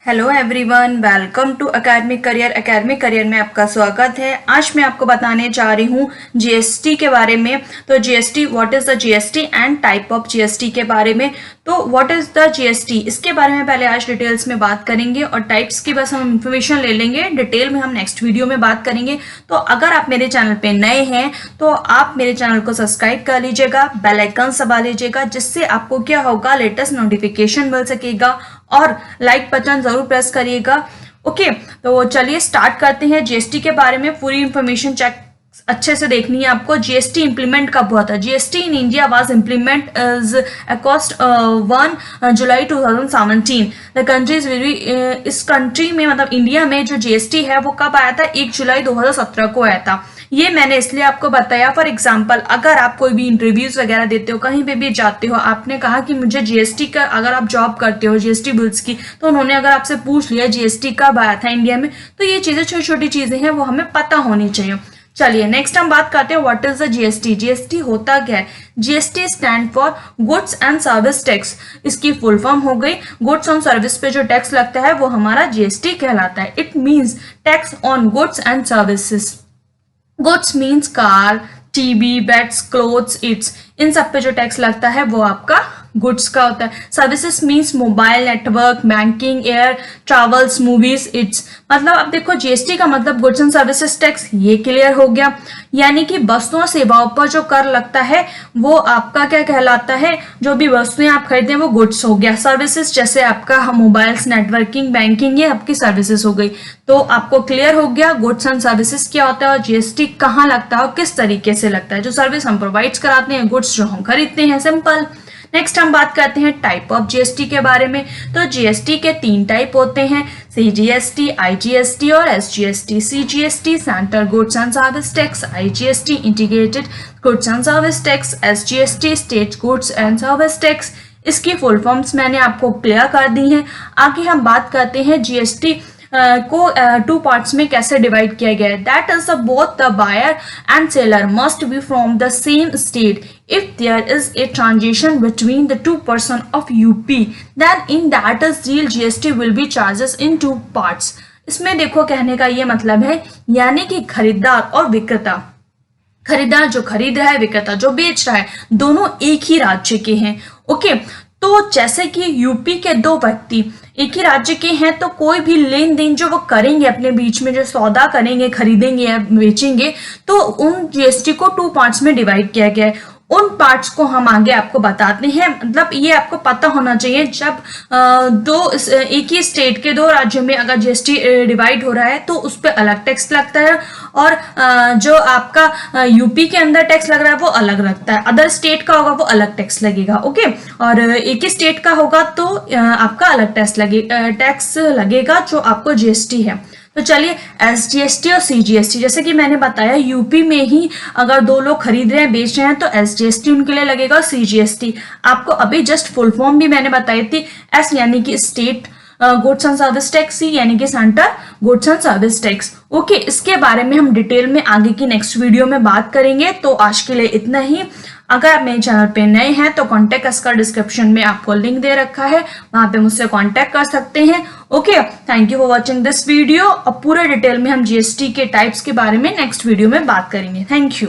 Hello everyone, welcome to academic career में आपका स्वागत है। आज मैं आपको बताने जा रही हूँ जीएसटी के बारे में। तो GST, what is the GST and type of GST के बारे में। तो व्हाट इज द जीएसटी, इसके बारे में पहले आज डिटेल्स में बात करेंगे और टाइप्स की बस हम इंफॉर्मेशन ले लेंगे, डिटेल में हम नेक्स्ट वीडियो में बात करेंगे। तो अगर आप मेरे चैनल पे नए हैं तो आप मेरे चैनल को सब्सक्राइब कर लीजिएगा, बेल आइकन दबा लीजिएगा, जिससे आपको क्या होगा, लेटेस्ट नोटिफिकेशन मिल सकेगा और लाइक बटन जरूर प्रेस करिएगा। ओके, तो चलिए स्टार्ट करते हैं। जीएसटी के बारे में पूरी इंफॉर्मेशन चेक अच्छे से देखनी है आपको। जीएसटी इंप्लीमेंट कब हुआ था? GST in India was implement as accost 1 July 2017। The countries इस कंट्री में, मतलब इंडिया में जो जीएसटी है वो कब आया था? 1 जुलाई 2017 को आया था। ये मैंने इसलिए आपको बताया, फॉर एग्जाम्पल अगर आप कोई भी इंटरव्यूज वगैरह देते हो, कहीं पे भी जाते हो, आपने कहा कि मुझे जीएसटी का, अगर आप जॉब करते हो जीएसटी बिल्स की, तो उन्होंने अगर आपसे पूछ लिया जीएसटी कब आया था इंडिया में, तो ये चीजें छोटी छोटी चीजें हैं, वो हमें पता होनी चाहिए। चलिए नेक्स्ट हम बात करते हैं what is the GST. GST होता क्या है? GST stand for goods and service tax. इसकी फुल फॉर्म हो गई गुड्स ऑन सर्विस पे जो टैक्स लगता है वो हमारा जीएसटी कहलाता है। It means tax on goods and services. Goods means car, TV, beds, clothes, its, इन सब पे जो टैक्स लगता है वो आपका गुड्स का होता है। Services means mobile network, banking, air travels, movies, it's. मतलब अब देखो जीएसटी का मतलब गुड्स एंड सर्विसेज टैक्स, ये क्लियर हो गया। यानी कि वस्तुओं और सेवाओं पर जो कर लगता है वो आपका क्या कहलाता है? जो भी वस्तुएं आप खरीदते हैं वो गुड्स हो गया। सर्विसेज जैसे आपका मोबाइल्स, नेटवर्किंग, बैंकिंग, ये आपकी सर्विसेज हो गई। तो आपको क्लियर हो गया गुड्स एंड सर्विसेज क्या होता है और जीएसटी कहाँ लगता है और किस तरीके से लगता है। जो सर्विस हम प्रोवाइड कराते हैं, गुड्स जो हम खरीदते हैं, सिंपल। नेक्स्ट हम बात करते हैं टाइप ऑफ जीएसटी के बारे में। तो जीएसटी के 3 टाइप होते हैं, सीजीएसटी, आईजीएसटी और SGST. CGST central goods and service tax, IGST integrated goods and service tax, SGST state goods and service tax. इसकी फुल फॉर्म्स मैंने आपको क्लियर कर दी हैं। आगे हम बात करते हैं जीएसटी को 2 पार्ट्स में कैसे डिवाइड किया गया है। That is both the buyer and seller must be from the same state if there is a transaction between the 2 person of UP, then in that is real GST will be charges in 2 parts। इसमें देखो कहने का ये मतलब है, यानी कि खरीदार और विक्रेता, खरीदार जो खरीद रहा है, विक्रेता जो बेच रहा है, दोनों एक ही राज्य के हैं। ओके, तो जैसे कि यूपी के 2 व्यक्ति एक ही राज्य के हैं, तो कोई भी लेन देन जो वो करेंगे अपने बीच में, जो सौदा करेंगे, खरीदेंगे या बेचेंगे, तो उन जीएसटी को 2 पार्ट्स में डिवाइड किया गया है। उन पार्ट्स को हम आगे आपको बताते हैं। मतलब ये आपको पता होना चाहिए, जब एक ही स्टेट के 2 राज्यों में अगर जीएसटी डिवाइड हो रहा है तो उस पर अलग टैक्स लगता है और जो आपका यूपी के अंदर टैक्स लग रहा है वो अलग लगता है। अदर स्टेट का होगा वो अलग टैक्स लगेगा। ओके, और एक ही स्टेट का होगा तो आपका अलग टैक्स लगेगा जो आपको जीएसटी है। तो चलिए एसजीएसटी और सीजीएसटी, जैसे कि मैंने बताया यूपी में ही अगर 2 लोग खरीद रहे हैं, बेच रहे हैं, तो एसजीएसटी उनके लिए लगेगा। सीजीएसटी आपको अभी जस्ट फुल फॉर्म भी मैंने बताई थी। एस यानी कि state goods and service tax, C यानी कि centre goods and service tax. Okay, इसके बारे में हम डिटेल में आगे की नेक्स्ट वीडियो में बात करेंगे। तो आज के लिए इतना ही। अगर आप मेरे चैनल पे नए हैं तो कॉन्टेक्ट अस का डिस्क्रिप्शन में आपको लिंक दे रखा है, वहां पे मुझसे कॉन्टेक्ट कर सकते हैं। Okay, thank you for watching this video. और पूरे डिटेल में हम जीएसटी के टाइप्स के बारे में नेक्स्ट वीडियो में बात करेंगे। Thank you.